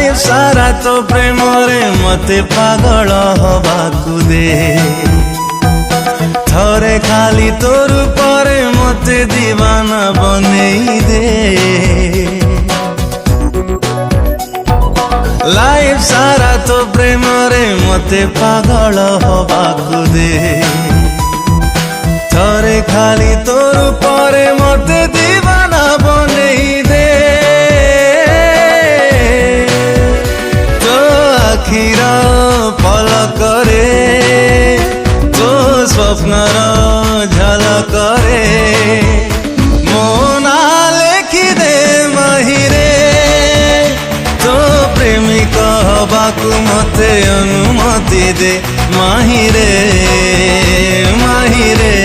Life सारा तो प्रेम रे मते पागल हवाकू दे थरे खाली तोर परे मते दीवाना बनेई दे लाइफ सारा तो प्रेम रे मते पागल हवाकू दे थरे खाली तोर परे मते दीवाना बनेई दे तो आखिर पलक रे तो स्वप्नर झलक रे मो ना लेखि दे महिरे तो प्रेमिक हवाकू मते अनुमति दे माहिरे माहिरे।